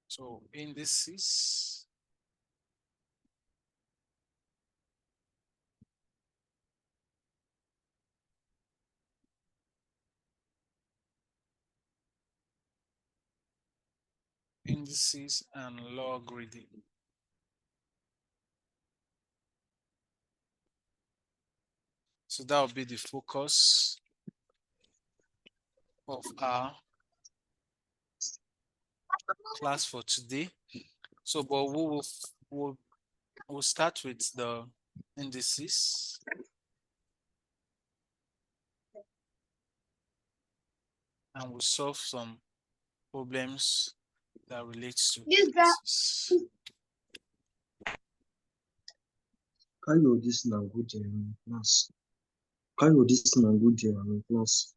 So indices. Indices and logarithm. So that will be the focus of our class for today. So, but we'll start with the indices. And we'll solve some problems that relates to indices. Carry this now go there in class. Carry this now go there in class.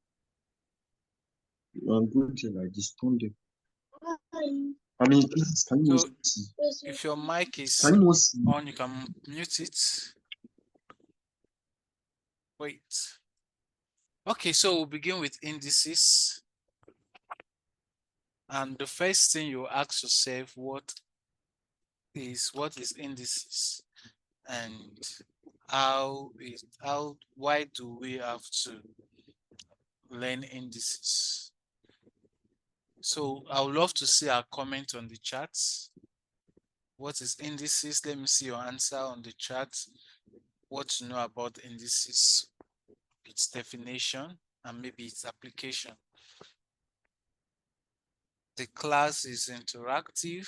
And go there like this. Turn them. I mean, class. Can you So not see? if your mic is Can you not see? on, you can mute it. Wait. Okay, so we'll begin with indices. And the first thing you ask yourself, what is indices? And why do we have to learn indices? So I would love to see a comment on the chat. What is indices? Let me see your answer on the chat. What to know about indices, its definition, and maybe its application. The class is interactive.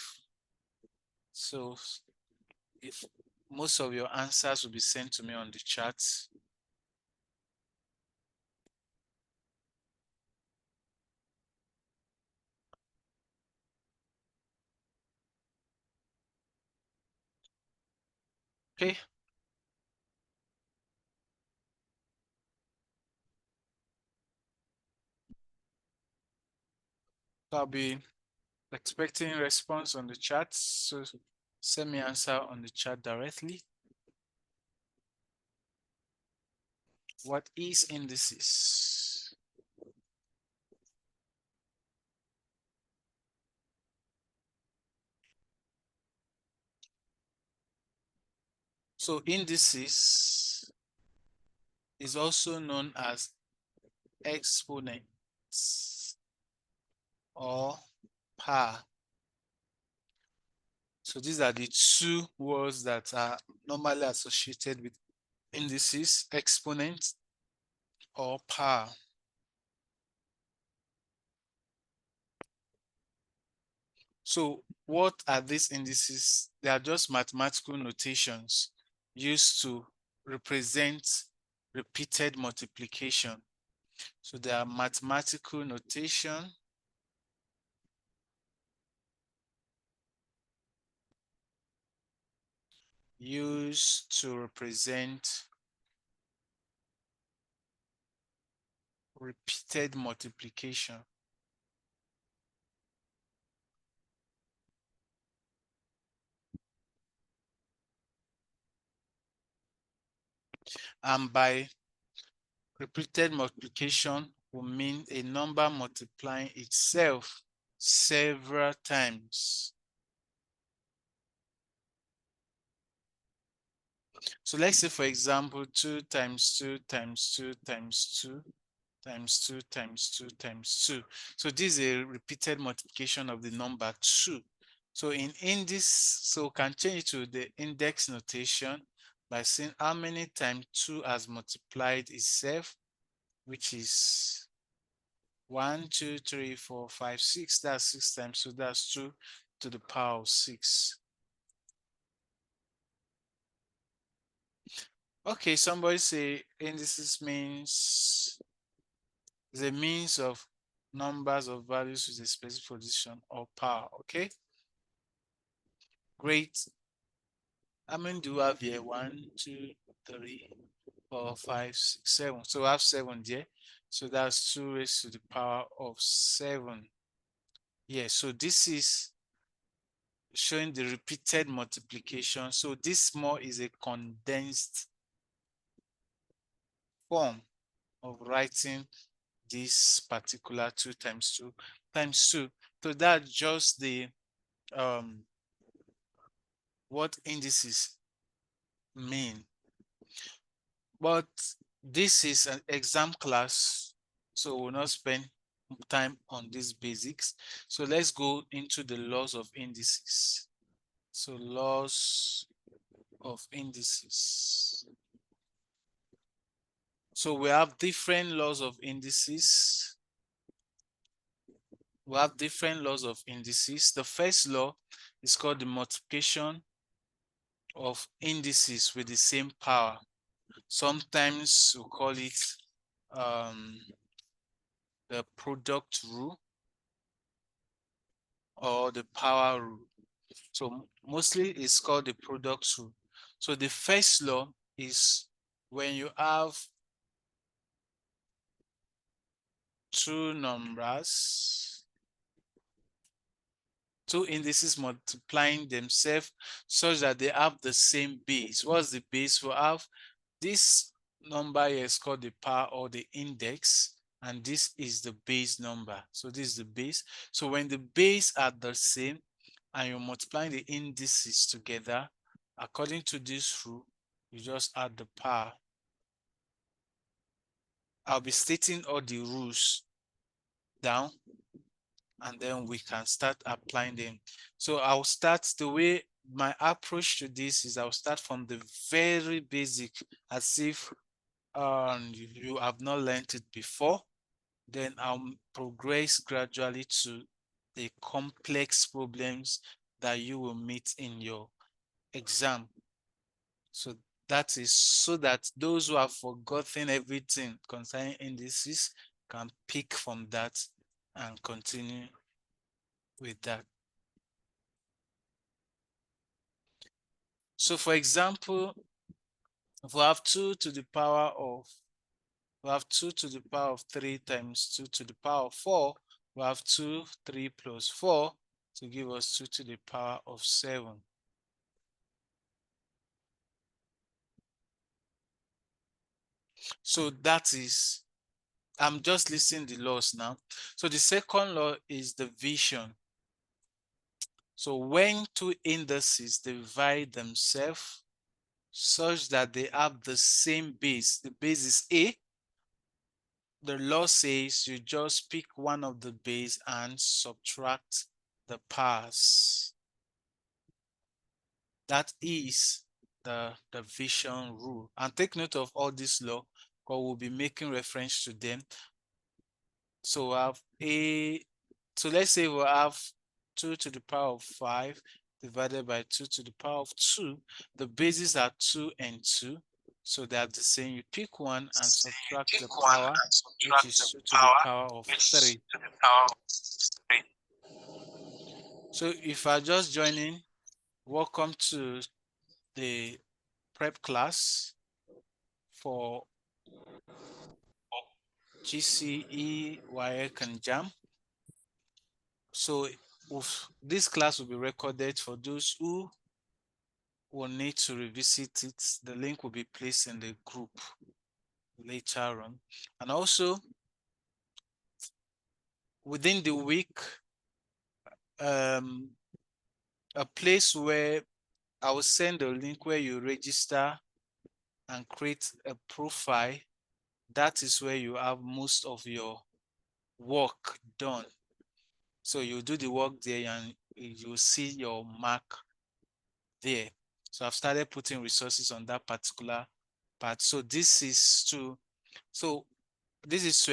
So if most of your answers will be sent to me on the chat. Okay. I'll be expecting a response on the chat. So send me answer on the chat directly. What is indices? So indices is also known as exponents or power. So these are the two words that are normally associated with indices, exponent or power. So what are these indices? They are just mathematical notations used to represent repeated multiplication. So they are mathematical notation used to represent repeated multiplication. And by repeated multiplication will mean a number multiplying itself several times. So let's say, for example, 2 times 2 times 2 times 2 times 2 times 2 times 2. So this is a repeated multiplication of the number 2. So in index, so can change to the index notation by saying how many times 2 has multiplied itself, which is 1, 2, 3, 4, 5, 6. That's 6 times. So that's 2 to the power of 6. Okay, somebody say indices means is a means of numbers of values with a specific position or power. Okay, great. How many do we have here? 1, 2, 3, 4, 5, 6, 7. So we have 7 there. So that's 2 raised to the power of 7. Yeah, so this is showing the repeated multiplication. So this more is a condensed form of writing this particular 2 times 2 times 2. So that's just the what indices mean. But this is an exam class, so we'll not spend time on these basics. So let's go into the laws of indices. So laws of indices. So we have different laws of indices. We have different laws of indices. The first law is called the multiplication of indices with the same power. Sometimes we call it the product rule or the power rule. So mostly it's called the product rule. So the first law is when you have two numbers, two indices multiplying themselves such that they have the same base. What's the base? We have this number here is called the power or the index, and this is the base number. So this is the base. So when the base are the same and you're multiplying the indices together, according to this rule, you just add the power. I'll be stating all the rules down and then we can start applying them. So I'll start the way my approach to this is I'll start from the very basic as if you have not learned it before. Then I'll progress gradually to the complex problems that you will meet in your exam. So that is so that those who have forgotten everything concerning indices can pick from that and continue with that. So for example, if we have 2 to the power of, we have 2 to the power of 3 times 2 to the power of 4, we have 2, 3 plus 4 to give us 2 to the power of 7. So that is, I'm just listing the laws now. So the second law is division. So when two indices divide themselves such that they have the same base, the base is A, the law says you just pick one of the base and subtract the powers. That is the division rule. And take note of all this law because we'll be making reference to them. So we have so let's say we have 2 to the power of 5 divided by 2 to the power of 2. The bases are 2 and 2. So they are the same. You pick one and subtract the power, which is 2 to the power of 3. So if I just joining, welcome to the prep class for GCE, Waec, and Jamb. So this class will be recorded for those who will need to revisit it. The link will be placed in the group later on. And also, within the week, a place where I will send a link where you register and create a profile. That is where you have most of your work done. So you do the work there and you see your mark there. So I've started putting resources on that particular part. So this is to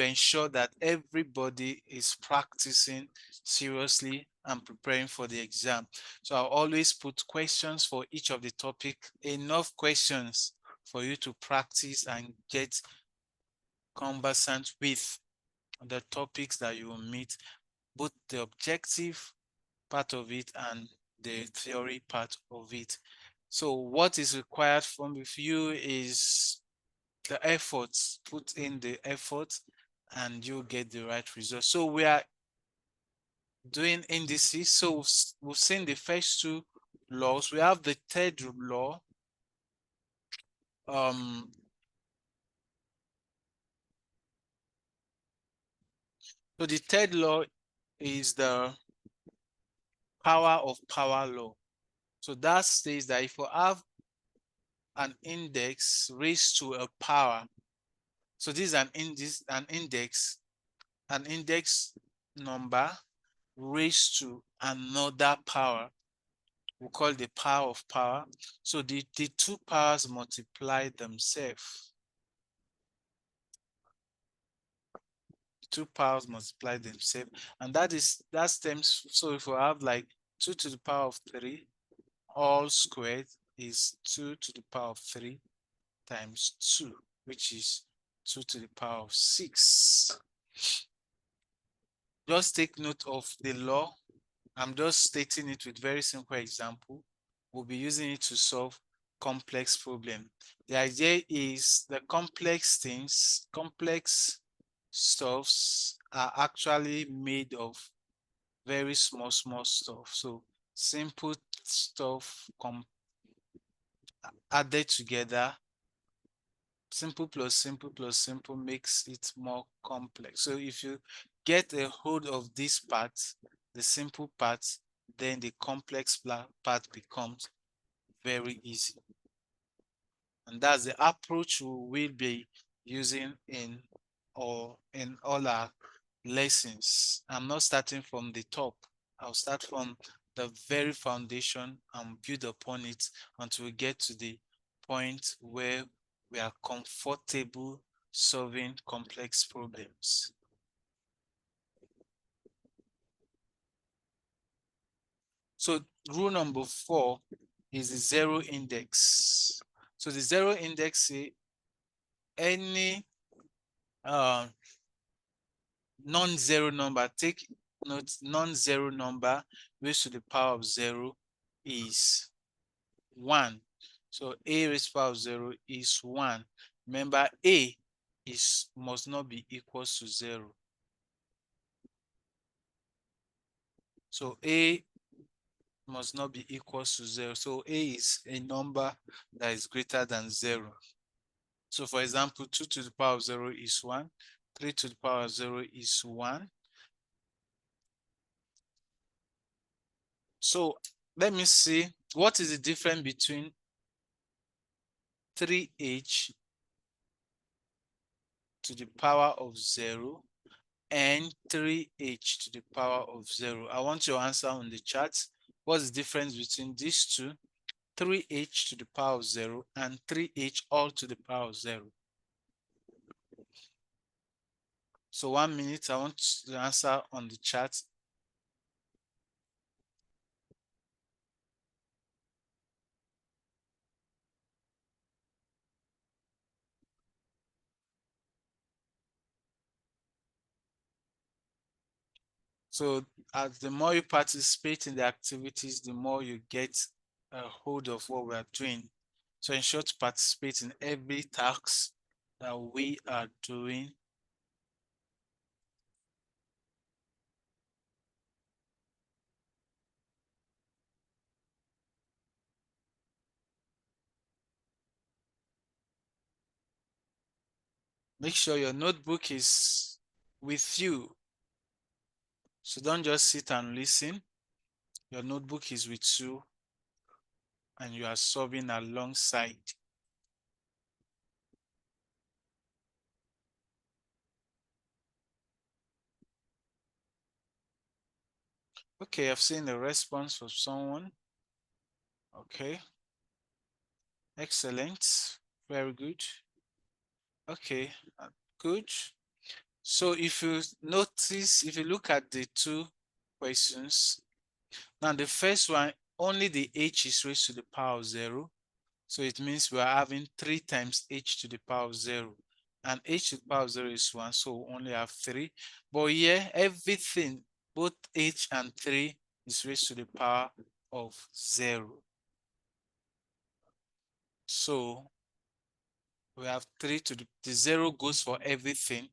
ensure that everybody is practicing seriously and preparing for the exam. So I'll always put questions for each of the topic, enough questions for you to practice and get conversant with the topics that you will meet, both the objective part of it and the theory part of it. So what is required from you is the efforts, put in the effort and you get the right result. So we are doing indices. So we've seen the first two laws. We have the third law. So the third law is the power of power law. So that says that if you have an index raised to a power, so this is an index number raised to another power, we call the power of power. So the two powers multiply themselves. Two powers multiply themselves, and that stems. So if we have like 2 to the power of 3 all squared is 2 to the power of 3 times 2, which is 2 to the power of 6. Just take note of the law. I'm just stating it with very simple example. We'll be using it to solve complex problem. The idea is the complex things, complex stuffs are actually made of very small stuff. So simple stuff added together, simple plus simple plus simple makes it more complex. So if you get a hold of this part, the simple part, then the complex part becomes very easy. And that's the approach we will be using in all our lessons. I'm not starting from the top. I'll start from the very foundation and build upon it until we get to the point where we are comfortable solving complex problems. So rule number 4 is the zero index. So the zero index is any non-zero number. Take note, non-zero number raised to the power of 0 is 1. So a raised to the power of 0 is 1. Remember, a must not be equal to 0. So a must not be equal to 0. So a is a number that is greater than 0. So for example, 2 to the power of 0 is 1. 3 to the power of 0 is 1. So let me see, what is the difference between 3h to the power of 0 and 3h to the power of 0? I want your answer on the chat. What's the difference between these two? 3h to the power of 0 and 3h all to the power of 0. So 1 minute, I want the answer on the chat. So as the more you participate in the activities, the more you get a hold of what we are doing. So ensure to participate in every task that we are doing. Make sure your notebook is with you. So don't just sit and listen. Your notebook is with you and you are solving alongside. Okay, I've seen the response of someone. Okay, excellent, very good. Okay, good. So if you notice, if you look at the two questions, now the first one, only the h is raised to the power of 0. So it means we are having 3 times h to the power of 0. And h to the power of 0 is 1, so we only have 3. But here, everything, both h and 3 is raised to the power of 0. So we have 3 to the 0 goes for everything.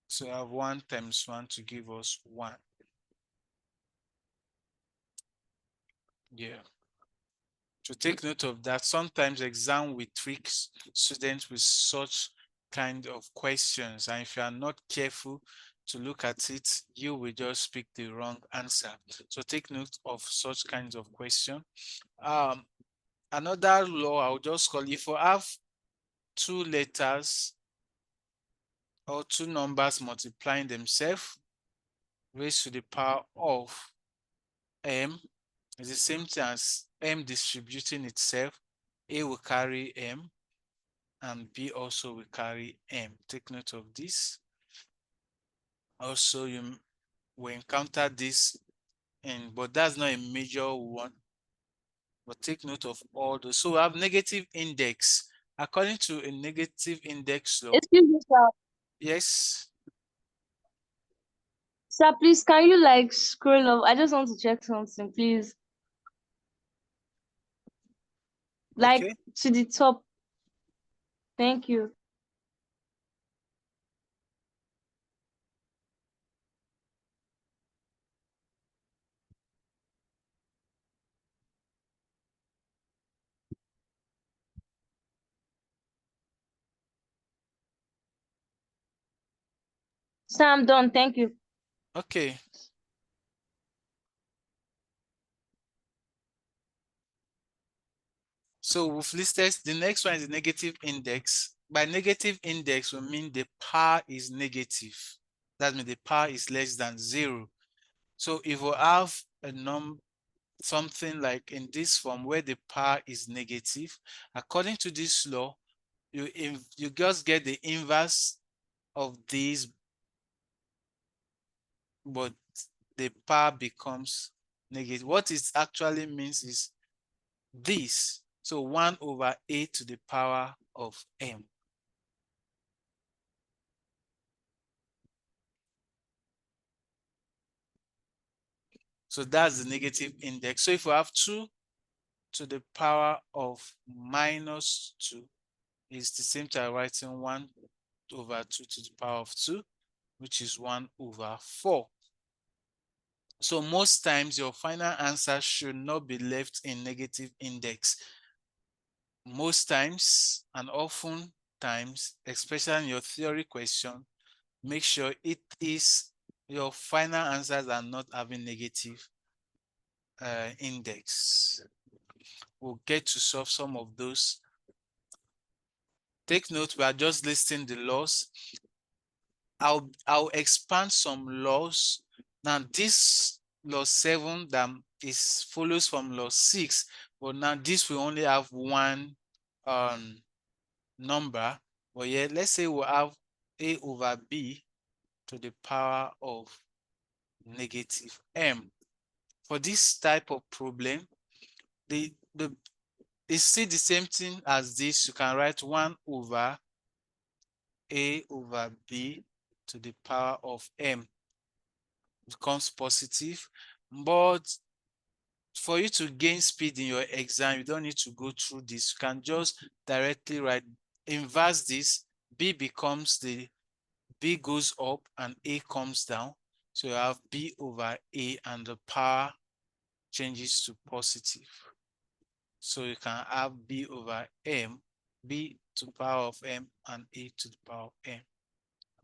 So we have 1 times 1 to give us 1. Yeah. To take note of that, sometimes exam will trick students with such kind of questions, and if you are not careful, to look at it, you will just pick the wrong answer. So take note of such kinds of question. Another law I'll just call, if you have two letters or two numbers multiplying themselves, raised to the power of m is the same thing as m distributing itself. A will carry m and B also will carry m. Take note of this. Also, you will encounter this, but that's not a major one. But take note of all those. So we have negative index. According to a negative index law, Excuse me, sir. yes, Sir, please, can you like scroll up? I just want to check something, please. Like okay. to the top. Thank you. Sir, I'm done. Thank you. Okay. So we've listed the next one is the negative index. By negative index, we mean the power is negative. That means the power is less than 0. So if we have a something like in this form where the power is negative, according to this law, you just get the inverse of these, but the power becomes negative. What it actually means is this. So 1 over a to the power of m. So that's the negative index. So if we have 2 to the power of minus 2, it's the same to writing 1 over 2 to the power of 2, which is 1 over 4. So most times your final answer should not be left in negative index. Most times and often times, especially in your theory question, make sure it is your final answers are not having negative index. We'll get to solve some of those. Take note, we are just listing the laws. I'll expand some laws. Now this law 7 that is follows from law 6, but now this will only have one number. But yeah, let's say we have a over b to the power of negative m. For this type of problem, it's still the same thing as this. You can write 1 over a over b to the power of m. Becomes positive, but for you to gain speed in your exam, you don't need to go through this. You can just directly write, inverse this, b goes up and a comes down. So you have b over a and the power changes to positive. So you can have b over m, b to the power of m and a to the power of m.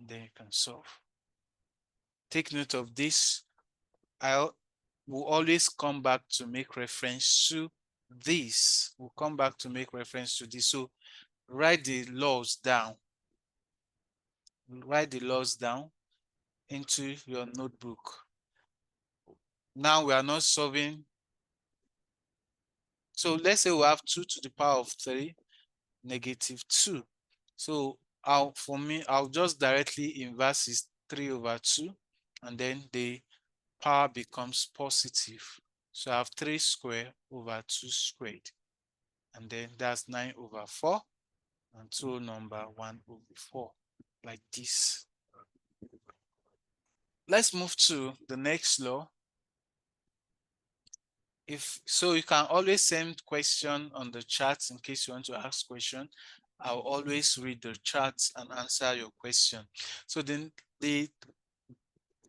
And then you can solve. Take note of this. I will always come back to make reference to this. We'll come back to make reference to this. So write the laws down. Write the laws down into your notebook. Now we are not solving. So let's say we have 2 to the power of 3, negative 2. So for me, I'll just directly inverse is 3 over 2, and then the power becomes positive. So I have 3 squared over 2 squared. And then that's 9 over 4. And total number 1 over 4, like this. Let's move to the next law. So you can always send question on the chat in case you want to ask question. I'll always read the chat and answer your question. So then the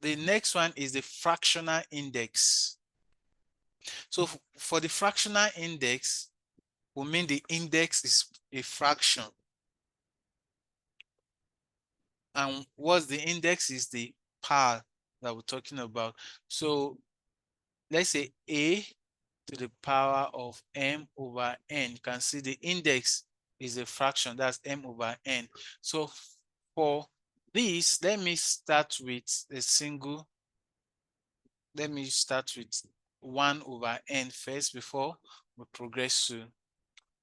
next one is the fractional index. So for the fractional index, we mean the index is a fraction. And what the index is the power that we're talking about. So let's say a to the power of m over n. You can see the index is a fraction, that's m over n. So for this, let me start with a single, let me start with 1 over n first before we progress to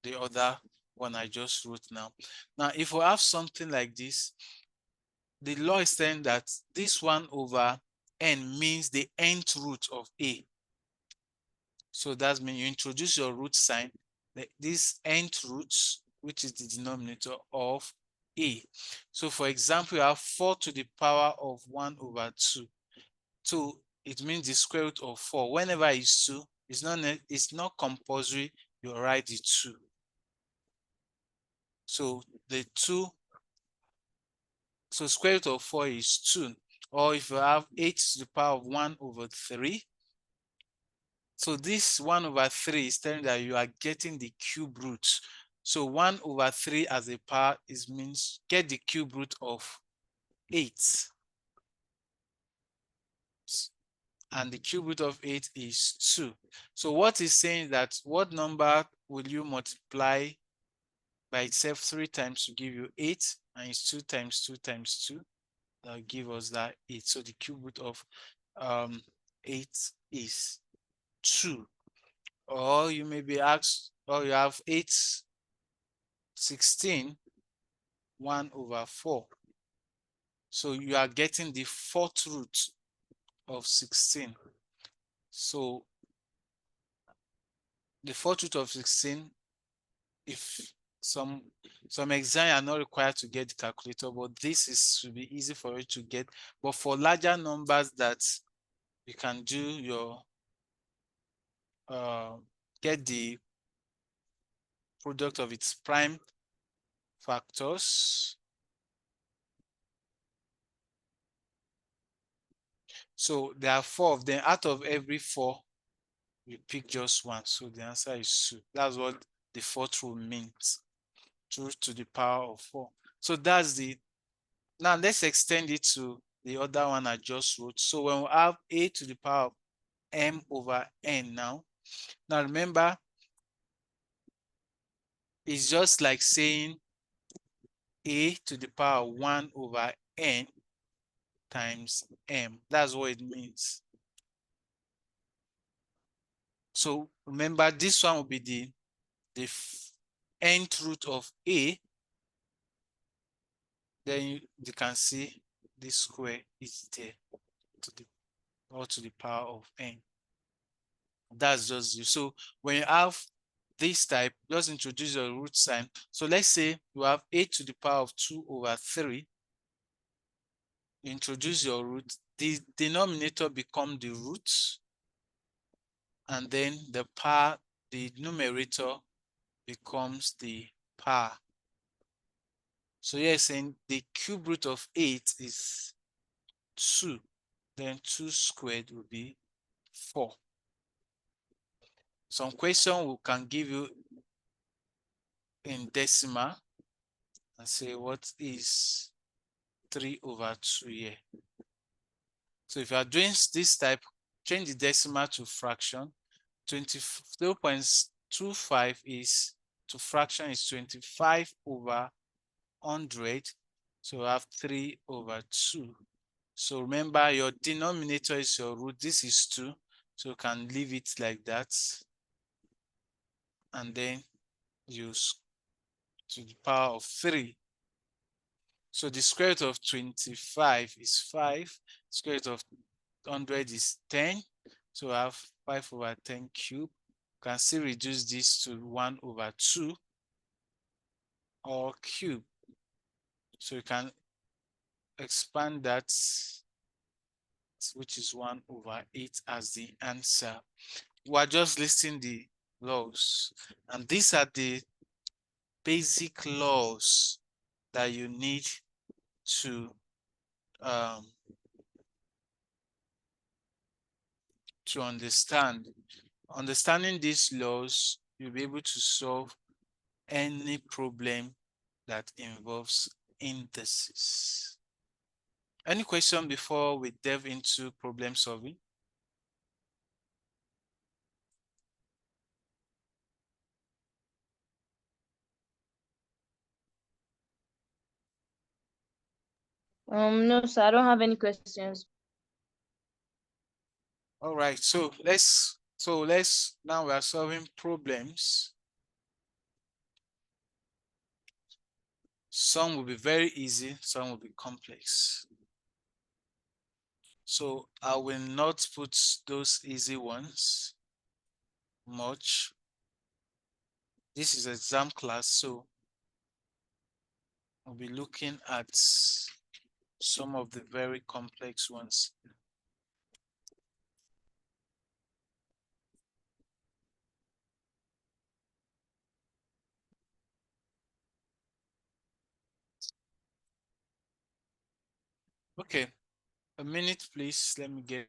the other one I just wrote now. Now, if we have something like this, the law is saying that this 1 over n means the nth root of a. So that means you introduce your root sign, this nth root, which is the denominator of a. So for example, you have 4 to the power of 1 over 2. 2, it means the square root of 4. Whenever it's 2, it's not compulsory you write the 2. So the 2, so square root of 4 is 2. Or if you have 8 to the power of 1 over 3, so this 1 over 3 is telling that you are getting the cube root. So 1 over 3 as a power means get the cube root of 8. And the cube root of 8 is 2. So what is saying that what number will you multiply by itself 3 times to give you 8? And it's 2 times 2 times 2. That will give us that 8. So the cube root of 8 is 2. Or you may be asked, or you have 8, 16, 1 over 4. So you are getting the fourth root of 16. So the fourth root of 16, if some exam are not required to get the calculator, but this should be easy for you to get. But for larger numbers that you can do your get the product of its prime factors. So there are 4 of them. Out of every 4, you pick just 1. So the answer is 2. That's what the fourth rule means. 2 to the power of 4. So that's the, now let's extend it to the other one I just wrote. So when we have a to the power of m over n now remember, it's just like saying a to the power of 1 over n times m. That's what it means. So remember, this one will be the nth root of a. Then you can see this square is there to the, or to the power of n. That's just you. So when you have this type, just introduce your root sign. So let's say you have a to the power of 2 over 3. Introduce your root. The denominator become the root, and then the power, the numerator becomes the power. So you're saying the cube root of 8 is 2. Then 2 squared will be 4. Some question we can give you in decimal and say what is 3 over 2 here. So if you are doing this type, change the decimal to fraction. 0.25 is to fraction is 25 over 100. So we have 3 over 2. So remember, your denominator is your root. This is 2. So you can leave it like that. And then use to the power of 3. So the square root of 25 is 5. Square root of 100 is 10. So we have 5 over 10 cube. You can still reduce this to 1 over 2 or cube. So you can expand that, which is 1 over 8 as the answer. We are just listing the laws. And these are the basic laws that you need to understand. Understanding these laws, you'll be able to solve any problem that involves indices. Any question before we delve into problem solving? No, sir, I don't have any questions. All right, so now we are solving problems. Some will be very easy, some will be complex. So I will not put those easy ones much. This is exam class, so we'll be looking at some of the very complex ones. Okay, a minute, please. Let me get.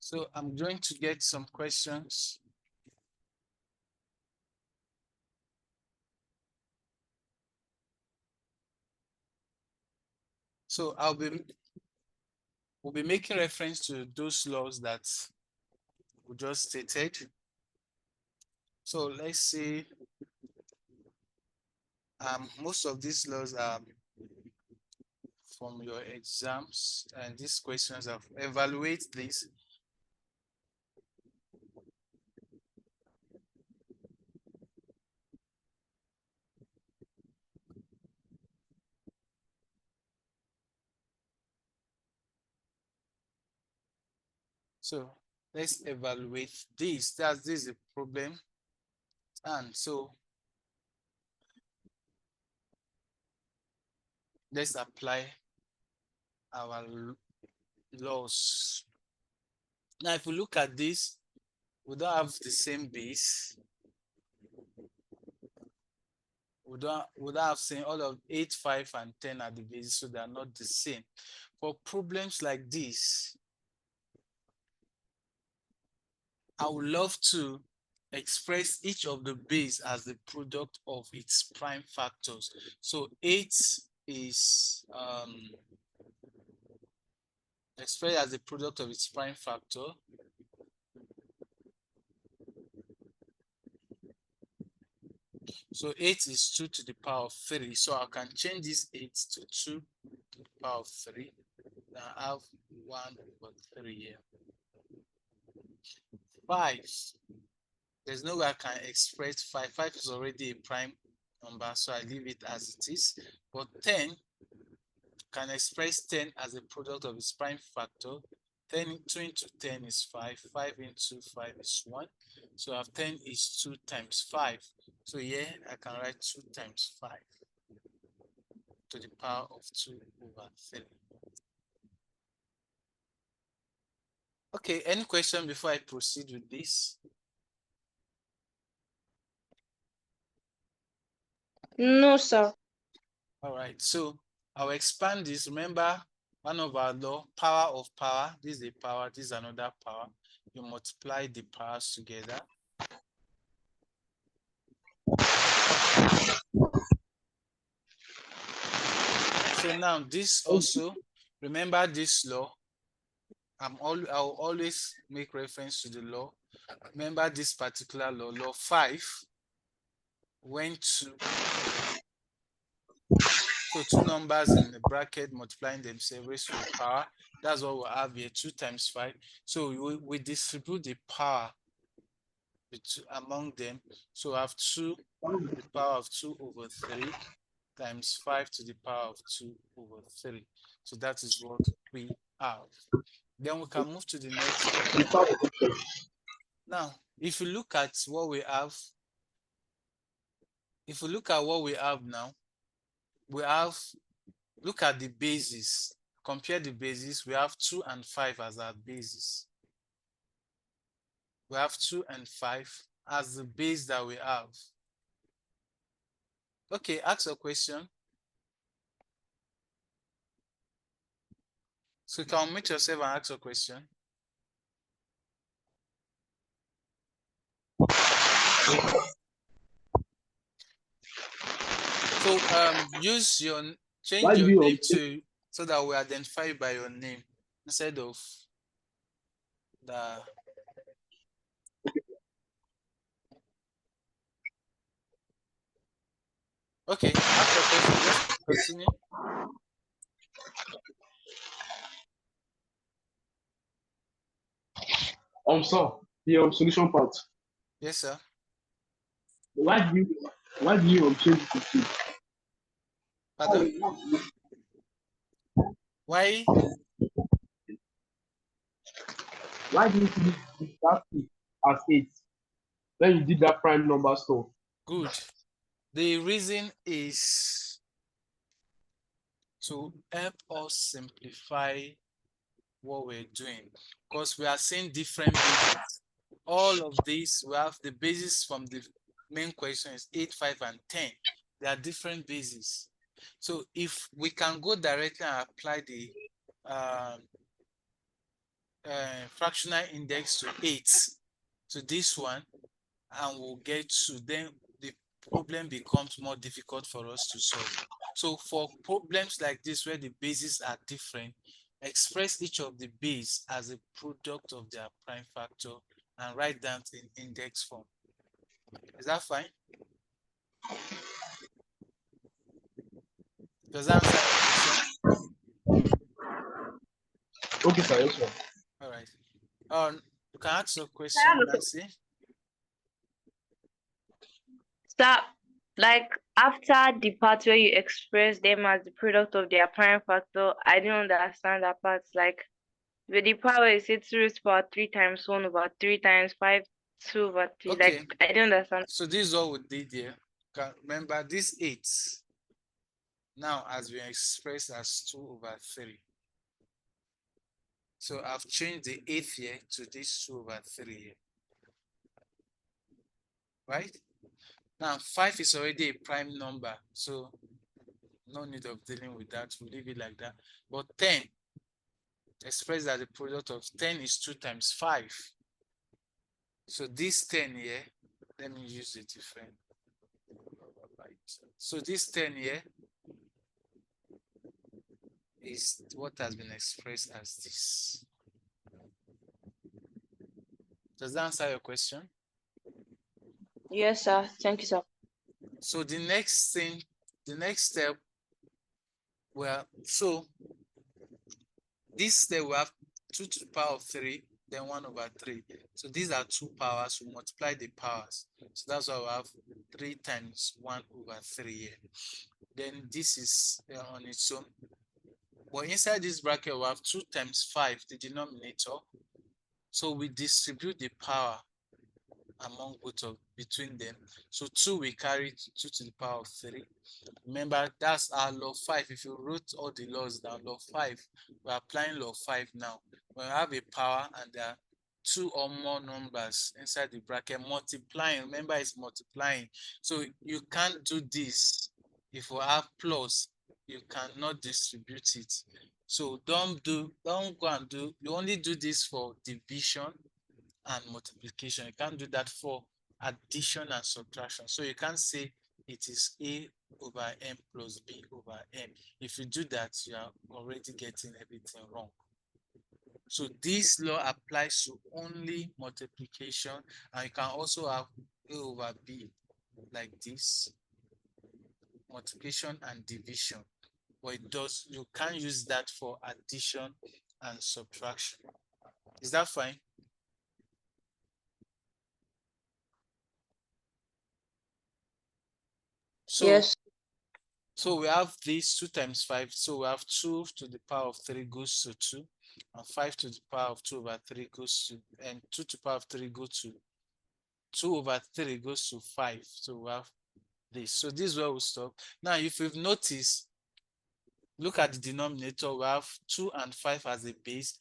So I'm going to get some questions. So we'll be making reference to those laws that we just stated. So let's see. Most of these laws are from your exams, and these questions have evaluate this. So let's evaluate this. This is a problem. And so let's apply our laws. Now, if we look at this, we don't have the same base. We don't have seen all of 8, 5, and 10 at the base, so they are not the same. For problems like this, I would love to express each of the base as the product of its prime factors. So 8 is expressed as the product of its prime factor. So 8 is 2 to the power of 3. So I can change this 8 to 2 to the power of 3. Then I have 1 over 3 here. 5. There's no way I can express 5. 5 is already a prime number, so I leave it as it is. But 10 can express 10 as a product of its prime factor. 2 into 10 is 5. 5 into 5 is 1. So I have 10 is 2 times 5. So here I can write 2 times 5 to the power of 2 over 3. Okay, any question before I proceed with this? No, sir. All right, so I'll expand this. Remember, one of our law, power of power. This is a power, this is another power. You multiply the powers together. So now this also, remember this law. I'll always make reference to the law. Remember this particular law, law 5, when so two numbers in the bracket multiplying themselves raised to the power. That's what we have here, 2 times 5. So we distribute the power among them. So I have 2 to the power of 2 over 3 times 5 to the power of 2 over 3. So that is what we have. Then we can move to the next step. Now, if you look at what we have, now, we have, look at the bases. Compare the bases. We have 2 and 5 as our bases. We have 2 and 5 as the base that we have. Okay, ask a question. So you can unmute yourself and ask a question. So change your name to, so that we identify you by your name instead of the. Okay, ask your question. Just continue. Sir, the solution part. Yes, sir. Why do you change it to 2? Pardon? Why? Why do you use that 2 as 8 when you did that prime number stuff? Good. The reason is to help us simplify what we're doing, because we are seeing different bases. All of these, we have the basis from the main question is 8, 5, and 10. They are different bases. So if we can go directly and apply the fractional index to 8 to this one, and we'll get to, then the problem becomes more difficult for us to solve. So for problems like this where the bases are different, express each of the base as a product of their prime factor and write that in index form. Is that fine? Does that answer your question? Okay, sir. Yes, sir. All right. You can ask your question, Nancy. Stop. Like after the part where you express them as the product of their prime factor, I don't understand that part. Like with the power is 2 raised to power 3 times 1 over 3 times 5, 2 over 3. Okay. Like I don't understand. So this is what we did here. Remember this 8 now has been expressed as 2 over 3. So I've changed the 8th here to this 2 over 3 here. Right? Now 5 is already a prime number, so no need of dealing with that. We'll leave it like that. But 10, expressed as the product of 10 is 2 times 5. So this 10 here, let me use a different. So this 10 here is what has been expressed as this. Does that answer your question? Yes, sir. Thank you, sir. So the next step, well, so this step we have 2 to the power of 3, then 1 over 3. So these are 2 powers. We multiply the powers. So that's why we have 3 times 1 over 3 here. Then this is on its own. But inside this bracket, we have 2 times 5, the denominator. So we distribute the power among between them. So 2 we carry 2 to the power of 3. Remember, that's our law 5. If you wrote all the laws down, law 5, we're applying law 5 now. When we have a power and there are 2 or more numbers inside the bracket, multiplying, remember it's multiplying. So you can't do this. If we have plus, you cannot distribute it. So don't go and do, you only do this for division and multiplication. You can't do that for addition and subtraction. So you can't say it is A over M plus B over M. If you do that, you are already getting everything wrong. So this law applies to only multiplication, and you can also have A over B like this, multiplication and division. But you can't use that for addition and subtraction. Is that fine? So yes. So we have this 2 times 5. So we have 2 to the power of 3 goes to 2. And 5 to the power of 2 over 3 goes to, and 2 to the power of 3 goes to 2 over 3 goes to 5. So we have this. So this is where we'll stop. Now, if you've noticed, look at the denominator. We have 2 and 5 as a base.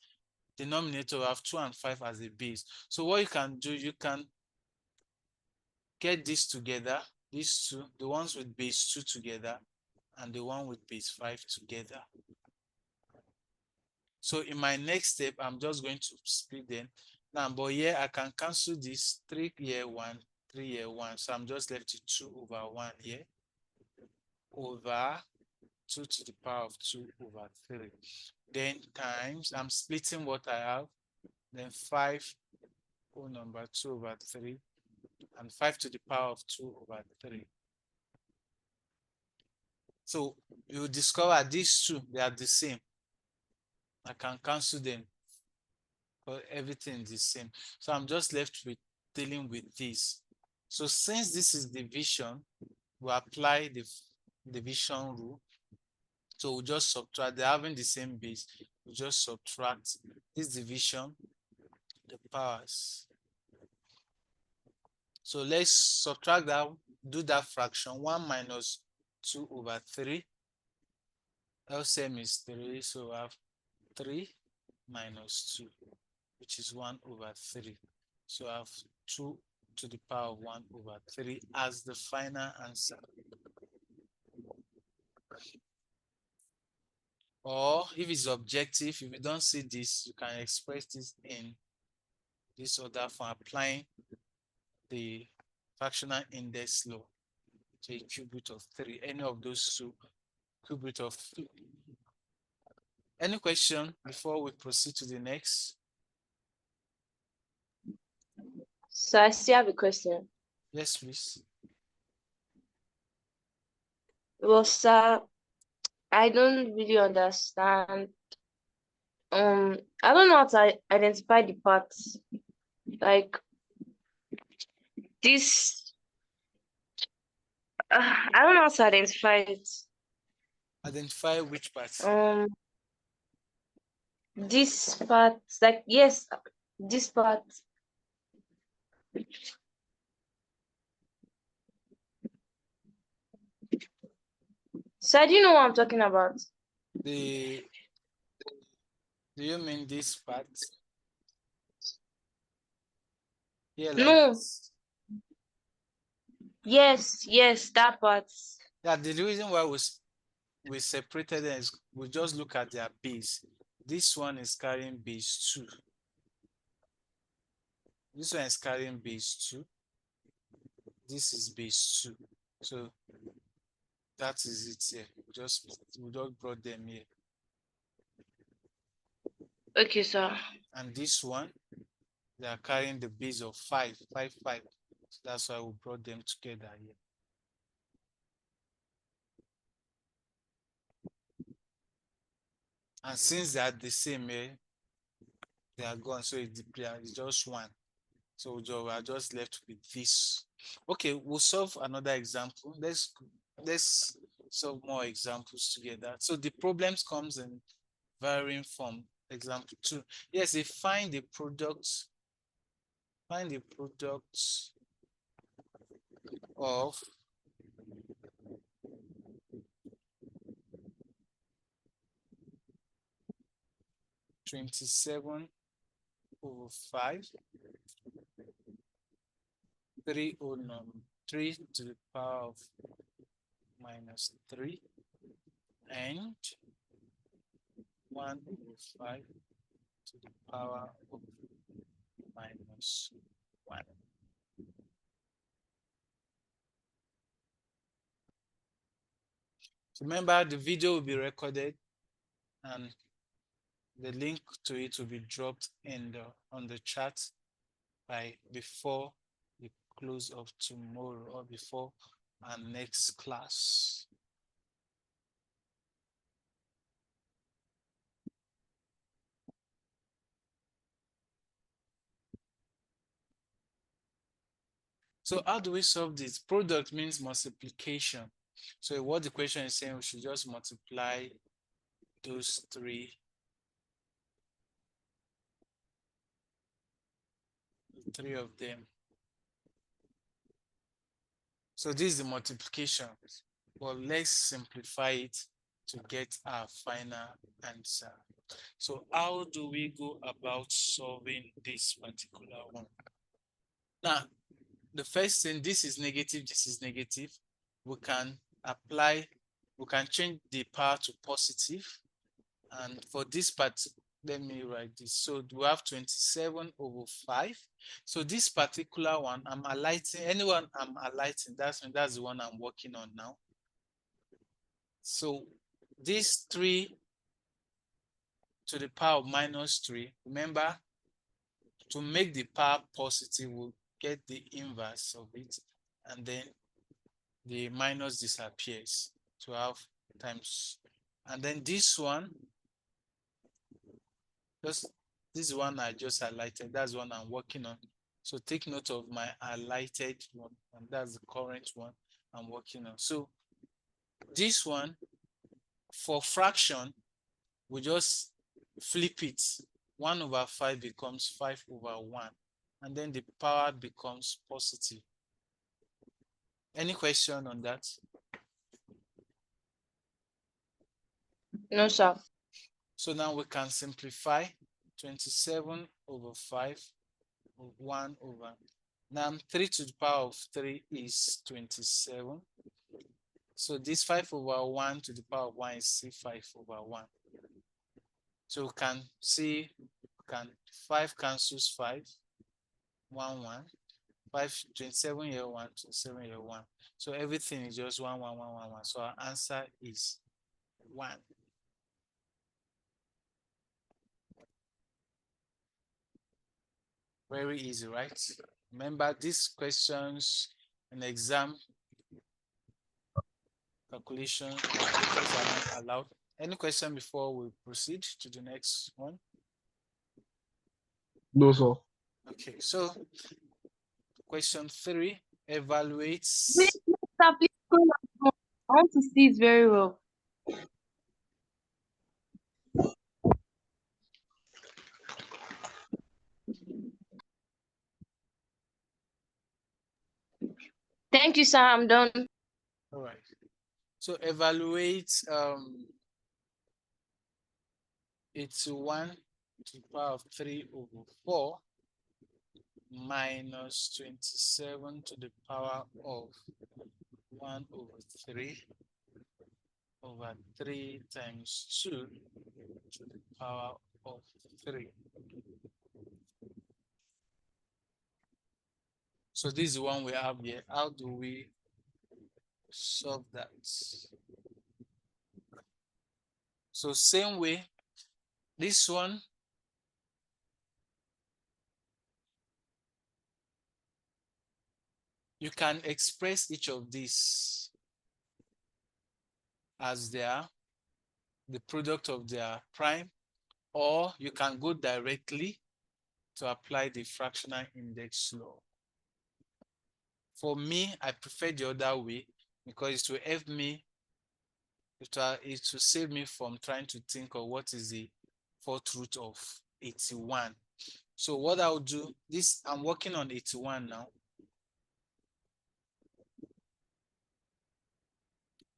Denominator, we have 2 and 5 as a base. So what you can do, you can get this together, these two, the ones with base 2 together, and the one with base 5 together. So in my next step, I'm just going to split them. Now, but here I can cancel this 3 here, 1, 3 here, 1. So I'm just left with 2 over 1 here, over 2 to the power of 2 over 3. Then times, I'm splitting what I have, then 5 whole number 2 over 3, and 5 to the power of 2 over 3. So you discover these two, they are the same. I can cancel them, but everything is the same. So I'm just left with dealing with this. So since this is division, we apply the division rule. So we just subtract, they're having the same base. We just subtract this division, the powers. So let's subtract that, do that fraction. 1 minus 2 over 3. LCM is 3, so we have 3 minus 2, which is 1 over 3. So I have 2 to the power of 1 over 3 as the final answer. Or if it's objective, if you don't see this, you can express this in this other form, applying the fractional index law to a cube root of 3. Any of those two, cube root of 3. Any question before we proceed to the next? So I still have a question. Yes, please. Well, sir, I don't really understand. I don't know how to identify the parts. Like this, I don't know how to identify it. Identify which part. This part, like yes, this part. So do you know what I'm talking about? The Do you mean this part? Yeah, like No. Yes, that part. yeah. The reason why we separated them is we just look at their base. This one is carrying base 2. This one is carrying base 2. This is base 2. So that is it here. We just brought them here. Okay, sir. And this one, they are carrying the base of 5, 5, 5. So that's why we brought them together here. And since they are the same, they are gone. So it's just 1. So we are just left with this. Okay, we'll solve another example. Let's solve more examples together. So the problems comes in varying form. Example 2. Yes, if find the product of 27 over 5, 3 to the power of minus 3, and 1 over 5 to the power of minus 1. Remember, the video will be recorded and the link to it will be dropped on the chat by before the close of tomorrow or before our next class. So how do we solve this? Product means multiplication. So what the question is saying, we should just multiply those three of them. So this is the multiplication, but let's simplify it to get our final answer. So how do we go about solving this particular one? Now, the first thing, this is negative, this is negative. We can change the power to positive. And for this part, let me write this. So we have 27/5. So this particular one, I'm highlighting, anyone I'm highlighting, that's the one I'm working on now. So this 3 to the power of -3, remember, to make the power positive, we'll get the inverse of it, and then the minus disappears to have times. And then this one, this one I just highlighted, that's one I'm working on. So take note of my highlighted one, and that's the current one I'm working on. So this one, for fraction, we just flip it. 1/5 becomes 5/1, and then the power becomes positive. Any question on that? No, sir. So now we can simplify 27/5, 1/. Now 3 to the power of 3 is 27. So this 5/1 to the power of 1 is still 5/1. So we can see, 5 cancels 5, 1, 1. 5, 27 here, 1, 27 here, 1. So everything is just 1, 1, 1, 1, 1. So our answer is 1. Very easy, right? Remember, these questions in exam calculations are not allowed. Any question before we proceed to the next one? No, sir. Okay, so question 3 evaluates. Please, sir, please go on. I want to see it very well. Thank you, sir. I'm done. All right. So evaluate it's 1 to the power of 3/4 minus 27 to the power of 1/3 over 3 times 2 to the power of 3. So this is the one we have here. How do we solve that? So same way, this one, you can express each of these as the product of their prime, or you can go directly to apply the fractional index law. For me, I prefer the other way because it will help me, it will save me from trying to think of what is the fourth root of 81. So what I'll do, I'm working on 81 now.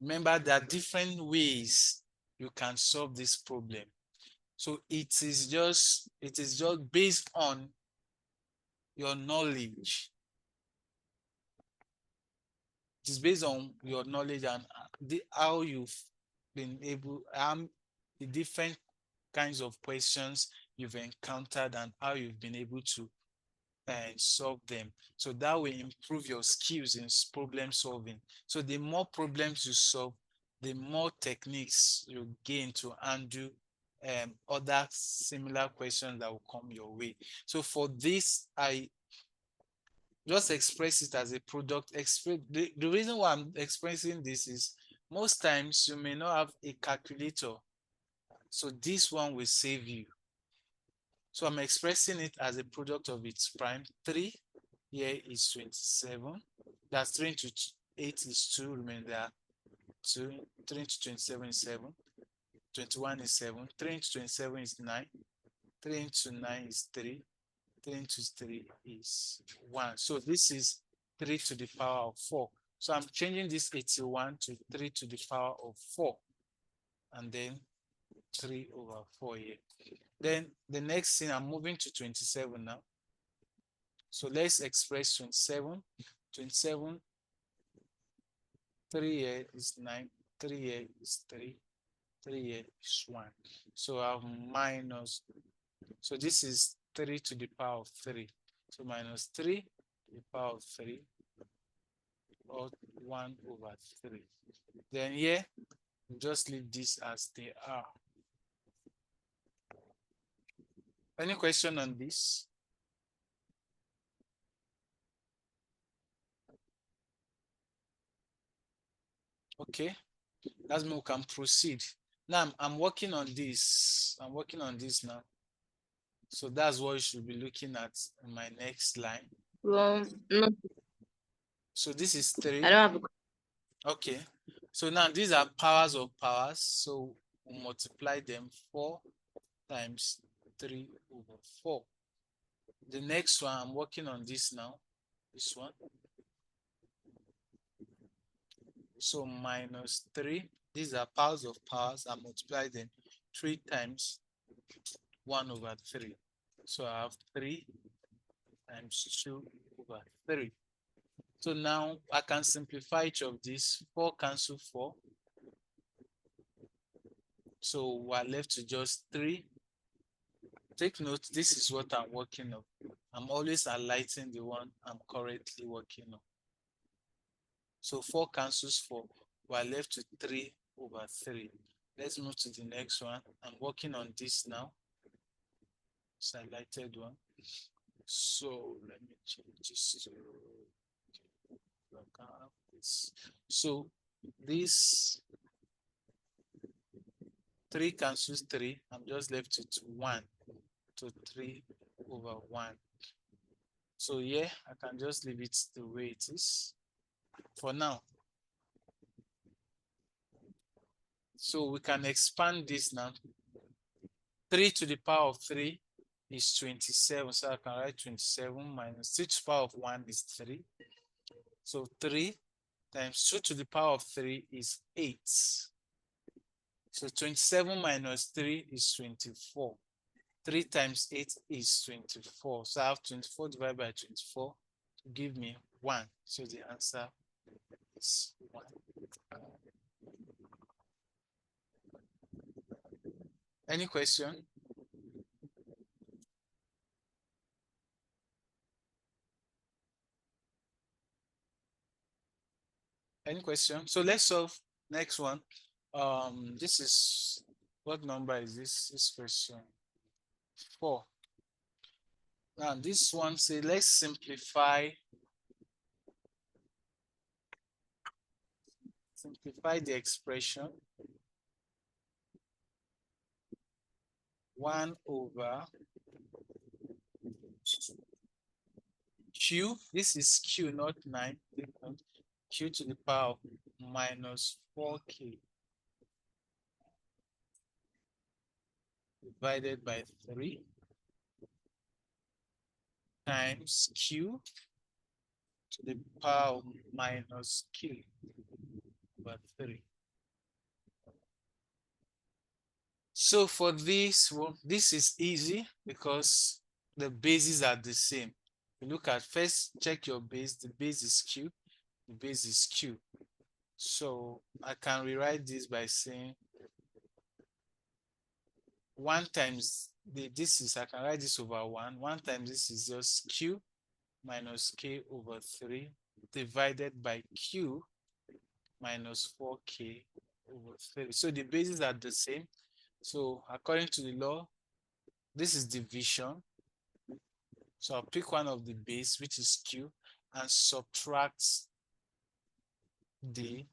Remember, there are different ways you can solve this problem. So it is just based on your knowledge. It is based on your knowledge and how you've been able, the different kinds of questions you've encountered and how you've been able to solve them. So that will improve your skills in problem solving. So the more problems you solve, the more techniques you gain to undo other similar questions that will come your way. So for this, I just express it as a product. The reason why I'm expressing this is most times you may not have a calculator. So this one will save you. So I'm expressing it as a product of its prime. 3 here is 27. That's 3 into 8 is 2. Remember, 2, 3 into 27 is 7, 21 is 7, 3 into 27 is 9, 3 into 9 is 3, 3 into 3 is 1. So this is 3 to the power of 4. So I'm changing this 81 to 3 to the power of 4. And then 3 over 4 here. Then the next thing, I'm moving to 27 now. So let's express 27. 27, 3 here is 9, 3 here is 3, 3 here is 1. So I have minus, so this is 3 to the power of 3. So minus 3 to the power of 3, or 1 over 3. Then here, just leave this as they are. Any question on this? Okay, that's me. We can proceed. Now I'm working on this. I'm working on this now. So that's what you should be looking at in my next line. No, So this is 3. I don't have a Okay. So now these are powers of powers. So we multiply them 4 times 3 over 4. The next one, I'm working on this now. This one. So minus 3. These are powers of powers. I multiply them 3 times 1 over 3. So I have 3 times 2 over 3. So now I can simplify each of these. 4 cancel 4. So we're left to just 3. Take note, this is what I'm working on. I'm always highlighting the one I'm currently working on. So 4 cancels 4. We're left to 3 over 3. Let's move to the next one. I'm working on this now. It's highlighted one. So let me change this to this. So this 3 cancels 3. I'm just left with 1 to 3 over 1. So yeah, I can just leave it the way it is for now. So we can expand this now. 3 to the power of 3 is 27. So I can write 27 minus 3 to the power of 1 is 3. So 3 times 2 to the power of 3 is 8. So 27 minus 3 is 24. 3 times 8 is 24. So I have 24 divided by 24 to give me 1. So the answer is 1. Any question? Any question? So let's solve next one. This is, what number is this? This question 4. Now this one say let's simplify the expression 1 over q. This is q, not 9. Q to the power of minus 4k divided by 3 times q to the power of minus k over 3. So for this one, this is easy because the bases are the same. You look at, first check your base. The base is q, the base is q. So I can rewrite this by saying 1 times this is, I can write this over 1. 1 times this is just q minus k over 3 divided by q minus 4k over 3. So the bases are the same. So according to the law, this is division. So I'll pick one of the base, which is q, and subtract the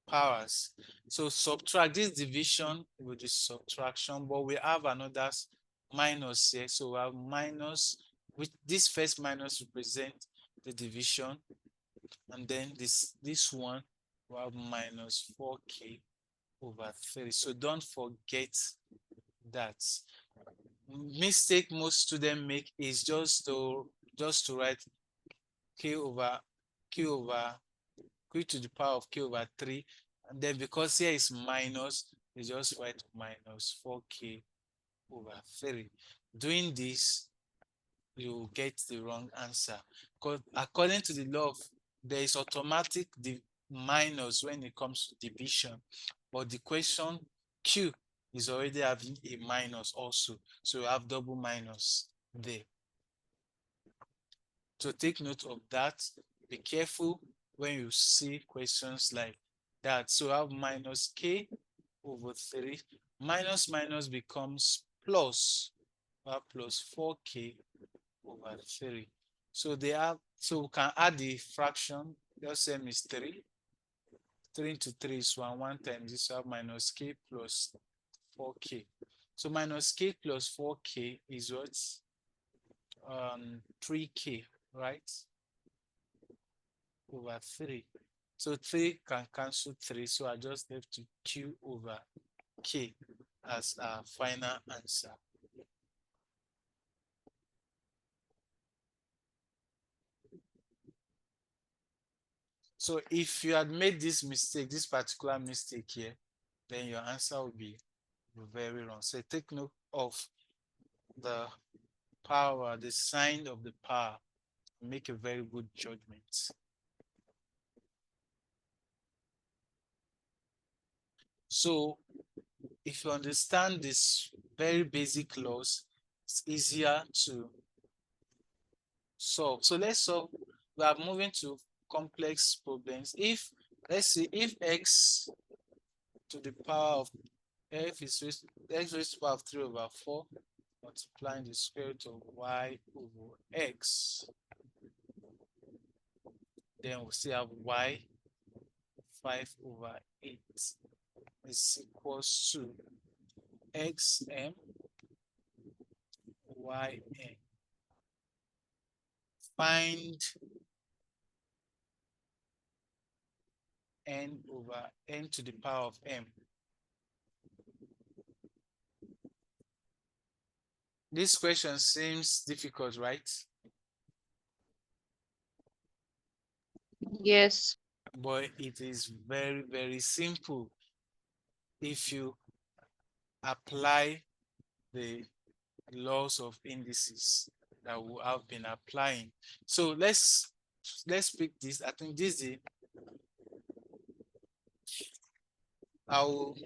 powers. So subtract this division with the subtraction, but we have another minus here. So we have minus, which this first minus represent the division. And then this one will have minus 4k over 3. So don't forget that. Mistake most students make is just to write k over q to the power of k over 3, and then because here is minus, you just write minus 4k over 3. Doing this, you get the wrong answer, because according to the law of, there is automatic minus when it comes to division, but the question q is already having a minus also, so you have double minus there. So take note of that. Be careful when you see questions like that. So I have minus k over 3. Minus minus becomes plus, plus 4k over 3. So they have, so we can add the fraction. The same is 3. 3 into 3 is 1. 1 times this, we have minus k plus 4k. So minus k plus 4k is what? 3k, right? Over 3. So 3 can cancel 3. So I just left to q over k as our final answer. So if you had made this mistake, this particular mistake here, then your answer will be very wrong. So take note of the power, the sign of the power. Make a very good judgment. So if you understand this very basic laws, it's easier to solve. So let's solve. We are moving to complex problems. If, let's see, if x to the power of f is x raised to the power of 3 over 4 multiplying the square root of y over x, then we still have y 5 over 8 is equals to xm yn. Find n over n to the power of m. This question seems difficult, right? Yes. But it is very, very simple if you apply the laws of indices that we have been applying. So let's pick this. I think this is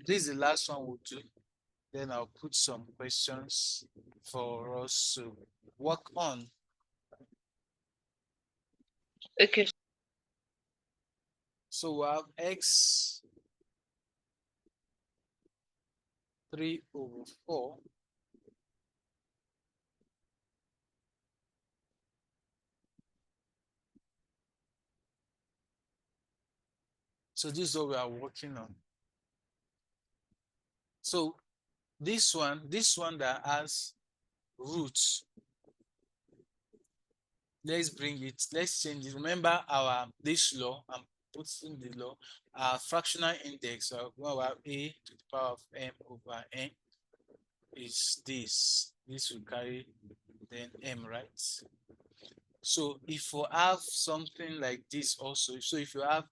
this is the last one we'll do. Then I'll put some questions for us to work on. Okay. So we have x 3 over 4 so this is what we are working on. So this one that has roots, let's bring it, let's change it. Remember our this law, I'm putting the law, our fractional index of we have a to the power of m over n is this will carry then m, right? So if you have something like this also, so if you have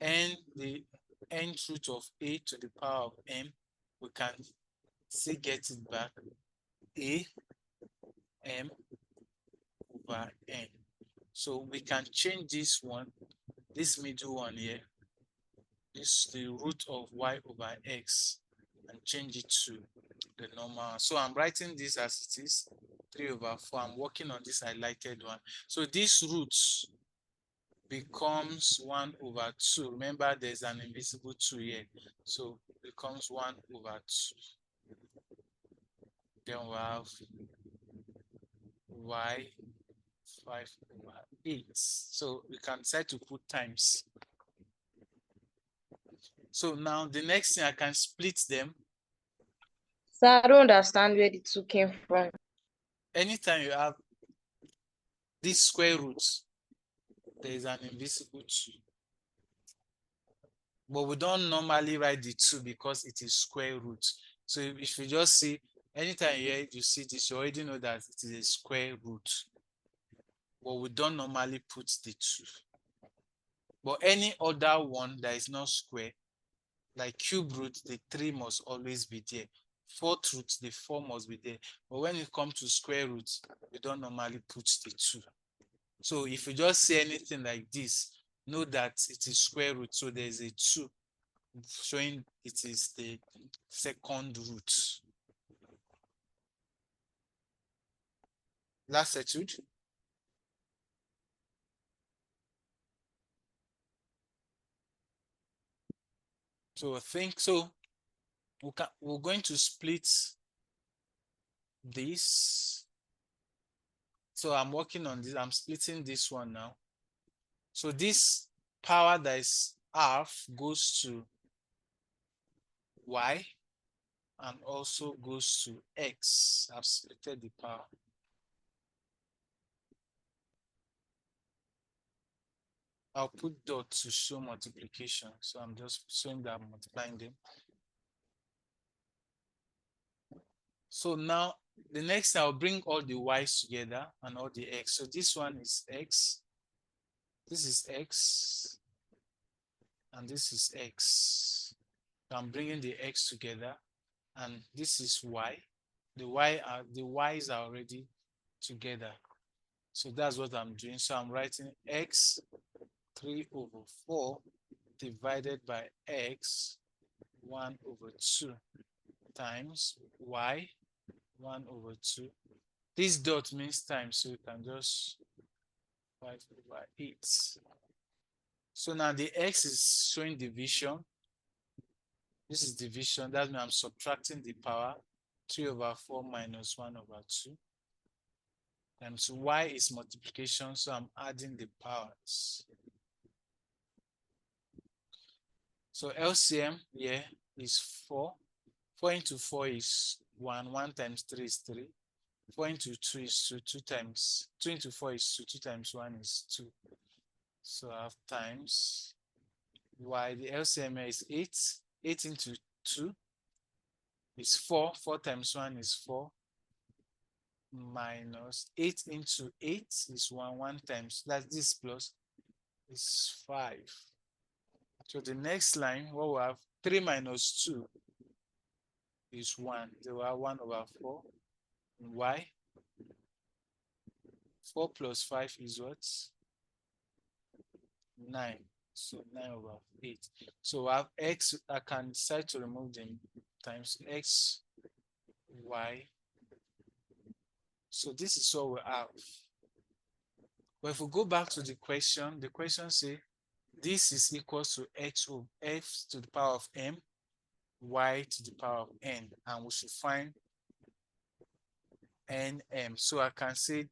n, the nth root of a to the power of m, we can still get it back, a m over n. So we can change this one, this middle one here, this the root of y over x, and change it to the normal. So I'm writing this as it is, 3 over 4. I'm working on this highlighted one. So this root becomes 1 over 2. Remember, there's an invisible 2 here. So it becomes 1 over 2. Then we have y 5 over 8. So we can decide to put times. So now the next thing, I can split them. So I don't understand where the 2 came from. Anytime you have these square roots, there is an invisible 2. But we don't normally write the 2 because it is square root. So if you just see, anytime you see this, you already know that it is a square root. But we don't normally put the 2. But any other one that is not square, like cube root, the 3 must always be there. Fourth root, the 4 must be there. But when it comes to square root, we don't normally put the 2. So if you just say anything like this, know that it is square root. So there's a 2 showing it is the second root. Last settled. So I think so. We're going to split this. So I'm working on this. I'm splitting this one now. So this power that is half goes to y and also goes to x. I've splitted the power. I'll put dot to show multiplication. So I'm just showing that I'm multiplying them. So now the next I'll bring all the y's together and all the x. So this one is x. This is x. And this is x. So I'm bringing the x together. And this is y. The y's are already together. So that's what I'm doing. So I'm writing x 3/4 divided by x 1/2 times y 1/2. This dot means times, so you can just 5/8. So now the x is showing division. This is division. That means I'm subtracting the power. 3/4 minus 1/2. And so y is multiplication, so I'm adding the powers. So LCM here is 4. 4 into 4 is 1. 1 times 3 is 3. 4 into 2 is 2. 2 into 4 is 2. 2 times 1 is 2. So I have times y. The LCM here is 8. 8 into 2 is 4. 4 times 1 is 4. Minus 8 into 8 is 1. 1 times, that's this plus, is 5. So the next line, what we have, 3 minus 2 is 1. They will have 1/4. Y. 4 plus 5 is what? 9. So 9/8. So I have x, I can decide to remove them times x, y. So this is what we have. But if we go back to the question says this is equal to x of f to the power of m, y to the power of n, and we should find nm. So I can say,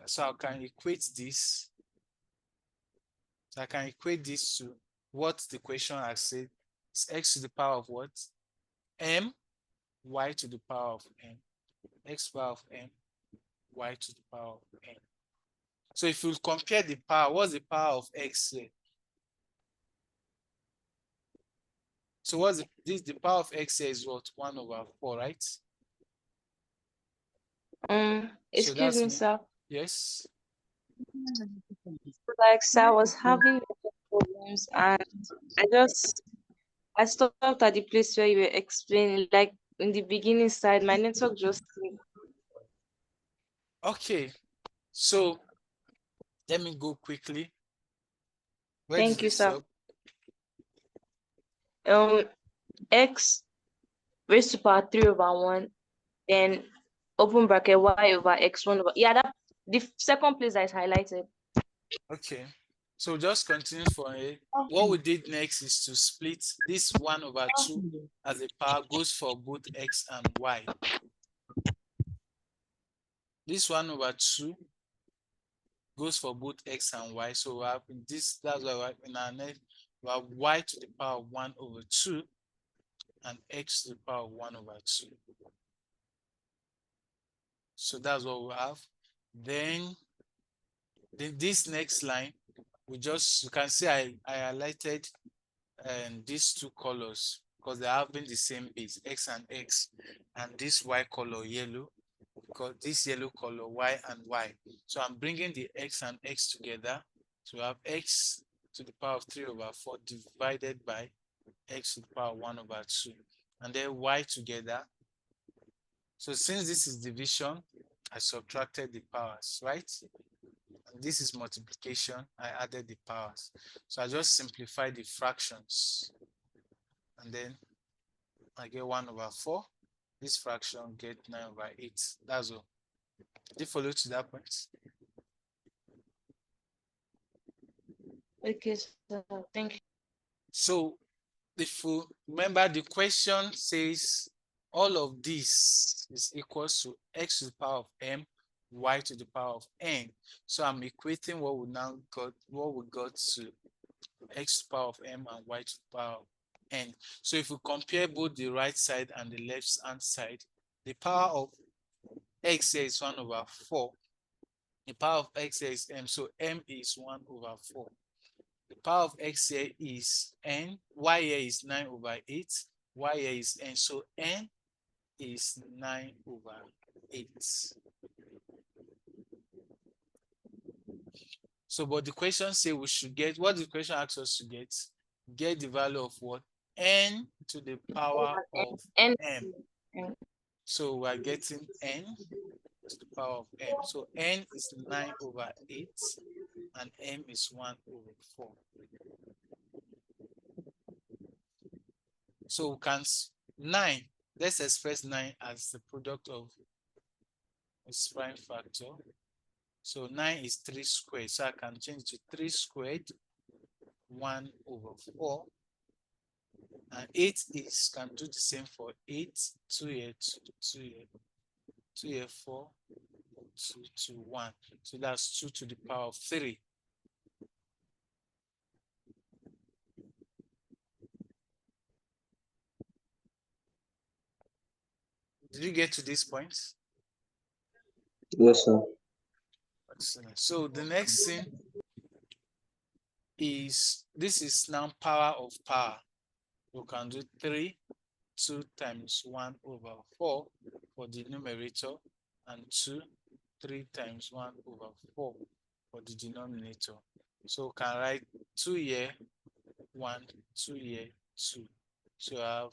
so I can equate this. So I can equate this to what the question has said. It's x to the power of what? M, y to the power of n. X power of n, y to the power of n. So if you compare the power, what's the power of x here? So what's the power of x here is what? 1/4, right? Excuse me, sir. Yes. Like, sir, I was having problems and I stopped at the place where you were explaining, like in the beginning side, my network just Okay. So let me go quickly. Where Thank did you, you sir. stop? X raised to power 3/1, then open bracket y over x 1/. Yeah, that the second place that is highlighted. Okay. So just continue for it. What we did next is to split this 1/2 as a power goes for both x and y. This 1/2 goes for both x and y. So we have this, that's why we have in our next, we have y to the power of 1/2 and x to the power of 1/2. So that's what we have. Then Then this next line, you can see I highlighted these two colors because they're having the same base, X and X, and this Y color yellow, because this yellow color Y and Y. So I'm bringing the X and X together to have X to the power of 3 over 4 divided by X to the power of 1 over 2, and then Y together. So since this is division, I subtracted the powers, right? And this is multiplication, I added the powers. So I just simplify the fractions, and then I get 1 over 4. This fraction get 9 over 8. That's all. Did you follow to that point? Okay, so thank you. So if you remember, the question says all of this is equals to x to the power of m, y to the power of n. So I'm equating what we got to x to the power of m and y to the power of n. So if we compare both the right side and the left hand side, the power of x here is 1 over 4. The power of x here is m, so m is 1 over 4. The power of x here is n, y here is 9 over 8, y here is n, so n is 9 over 8. So, but the question say we should get, what the question asks us to get? Get the value of what? N to the power of And m. So we are getting n to the power of m. So n is 9 over 8 and m is 1 over 4. So we can 9, let's express 9 as the product of its prime factor. So 9 is 3 squared. So I can change to 3 squared, 1 over 4. And 8 is, can do the same for 8, 2 here, 2 here, 2 here, 4, 2 to 1. So that's 2 to the power of 3. Did you get to this point? Yes, sir. Excellent. So the next thing is, this is now power of power. We can do 3, 2 times 1 over 4 for the numerator, and 2, 3 times 1 over 4 for the denominator. So we can write 2 here, 1, 2 here, 2. So I have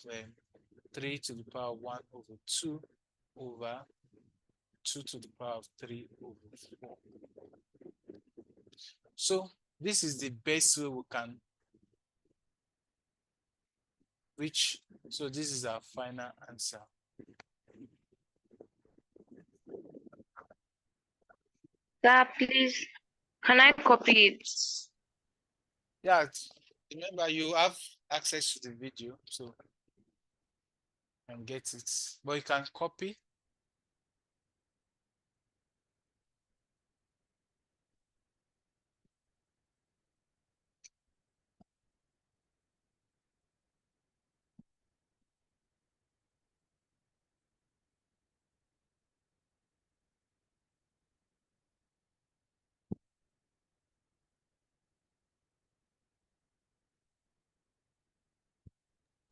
3 to the power of 1 over 2 over 2 to the power of 3 over 4. So this is the best way we can reach. So this is our final answer. sir, please, can I copy it? Yeah, remember you have access to the video, so you can get it. But you can copy.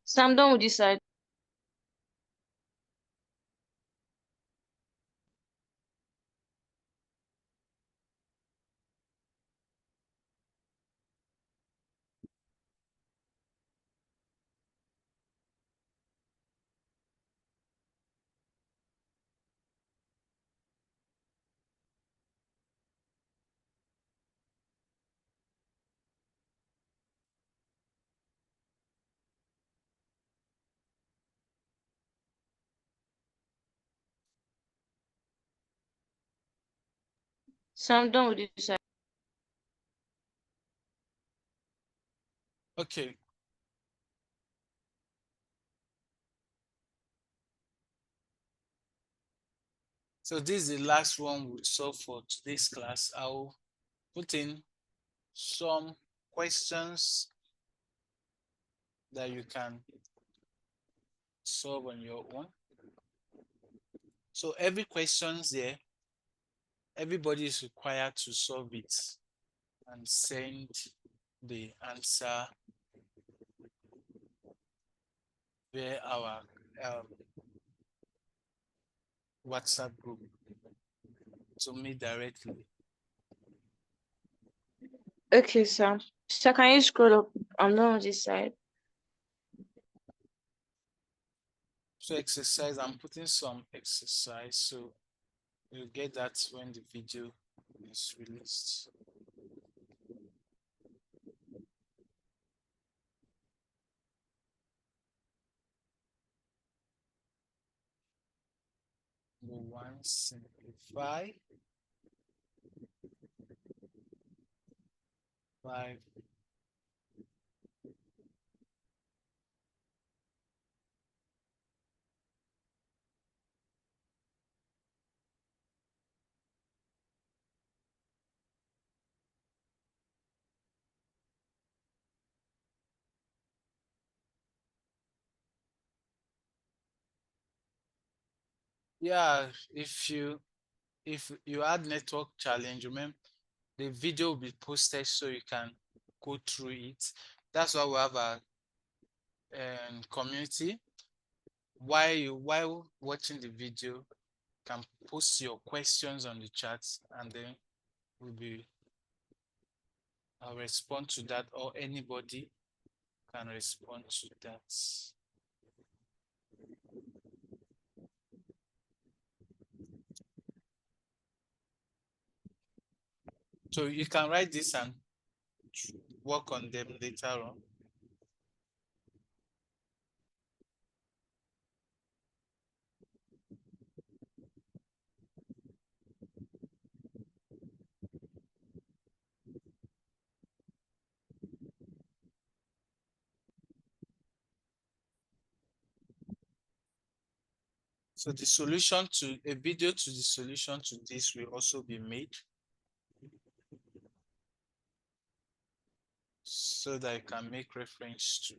So I'm done with this side. So I'm done with this side. Okay. So this is the last one we'll solve for today's class. I'll put in some questions that you can solve on your own. So every question there, everybody is required to solve it and send the answer via our WhatsApp group to me directly. Okay, sir. So can you scroll up? I'm not on this side. So exercise, I'm putting some exercise, so you'll get that when the video is released. Number one, simplify. 5. Yeah, if you add network challenge, remember the video will be posted so you can go through it. That's why we have a community. While watching the video, you can post your questions on the chat, and then I'll respond to that, or anybody can respond to that. So you can write this and work on them later on. So the solution to a video to the solution to this will also be made so that I can make reference to.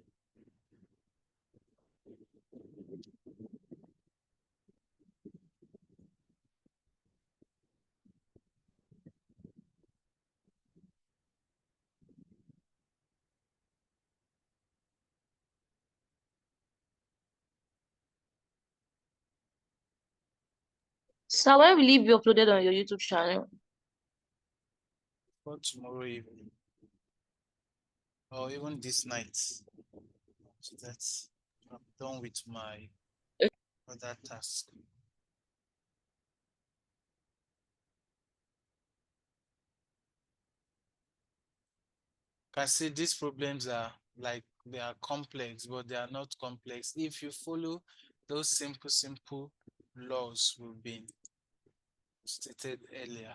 So when will it be uploaded on your YouTube channel? For tomorrow evening or even this night, so that I'm done with my other task. Can see these problems are like they are complex, but they are not complex if you follow those simple laws we've been stated earlier.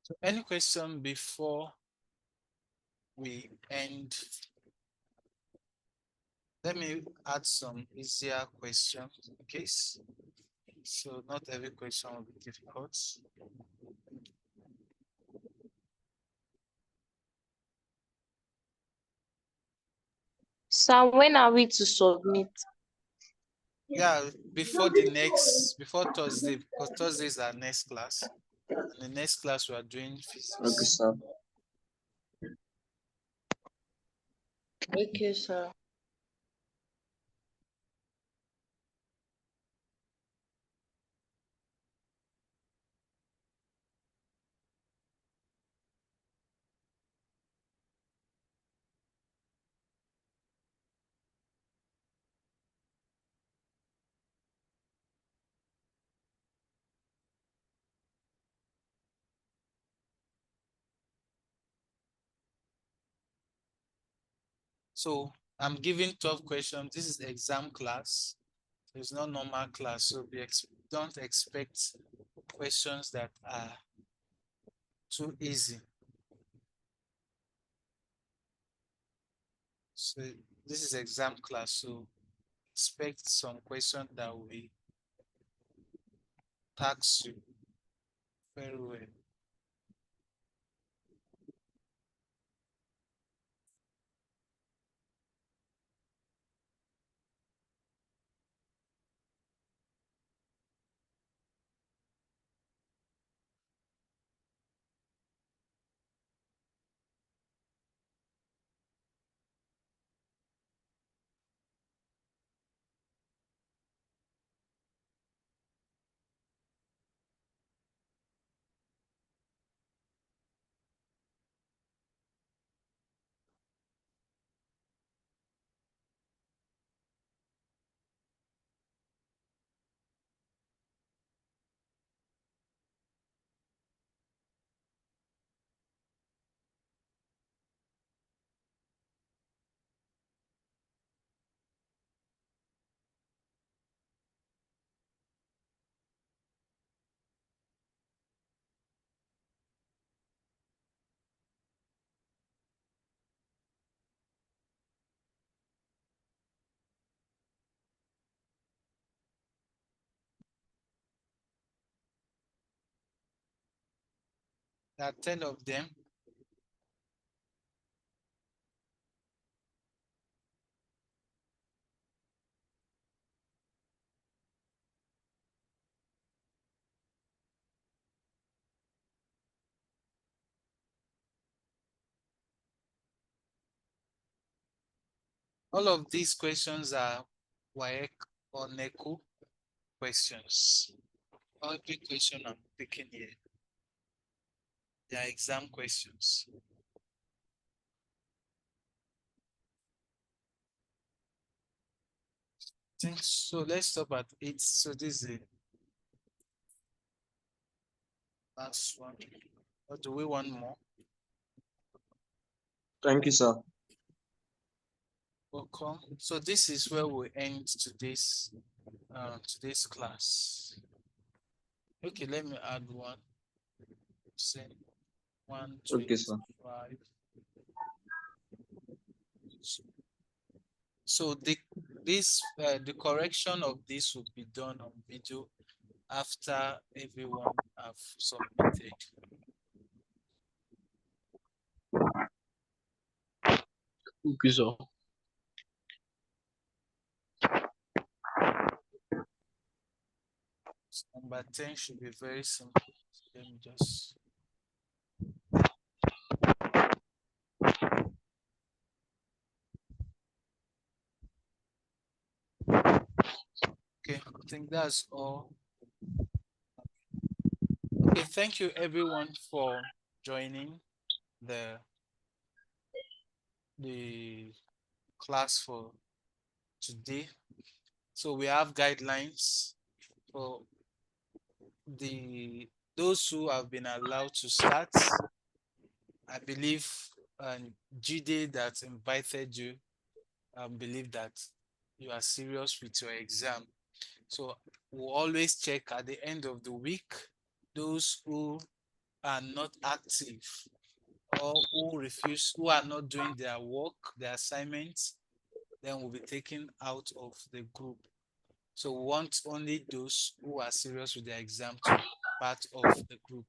So any question before we end? Let me add some easier questions in case. So not every question will be difficult. So when are we to submit? Yeah, before Thursday, because Thursday is our next class. And the next class we are doing Okay, physics. sir. Okay, sir. So I'm giving 12 questions. This is exam class. It's not normal class. So don't expect questions that are too easy. So this is exam class. So expect some questions that will tax you very well. There are 10 of them. All of these questions are Waec or NECO questions. Every question I'm picking here, they are exam questions. So let's stop at 8. So this is the last one. Or do we want more? Thank you, sir. Welcome. So this is where we end today's class. Okay, let me add one. Say 125. Okay, sir. So the correction of this will be done on video after everyone have submitted. Okay, sir. So number 10 should be very simple. Let me just. Okay, I think that's all. Okay, thank you everyone for joining the class for today. So we have guidelines for those who have been allowed to start. I believe GD that invited you, I believe that you are serious with your exam. So we'll always check at the end of the week those who are not active or who are not doing their work, their assignments, then will be taken out of the group. So we want only those who are serious with their exam to be part of the group.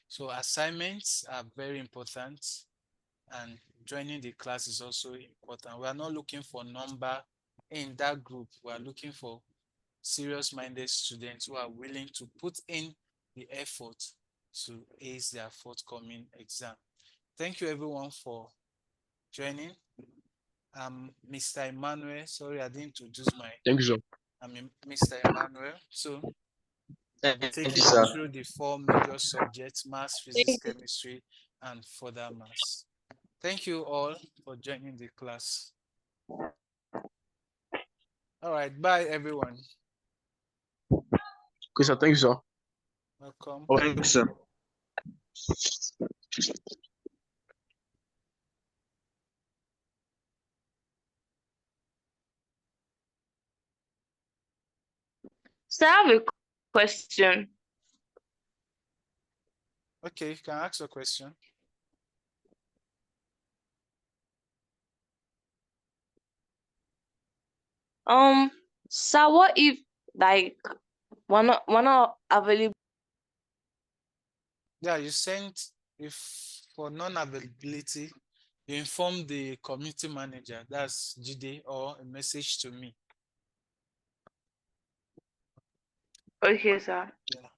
So assignments are very important, and joining the class is also important. We are not looking for number in that group. We are looking for serious-minded students who are willing to put in the effort to ace their forthcoming exam. Thank you everyone for joining. Mr. Emmanuel. Sorry, I didn't introduce Thank you, sir. I'm Mr. Emmanuel. So I'll be Thank you, taking you sir. through the 4 major subjects: maths, physics, chemistry, and further maths. Thank you all for joining the class. All right, bye everyone. Okay, sir. Thank you, sir. Welcome. Thank you, sir. So I have a question. Okay, you can ask a question. So what if like one not available? Yeah, you sent, if for non-availability, you inform the community manager, that's GD, or a message to me. Okay, sir. Yeah.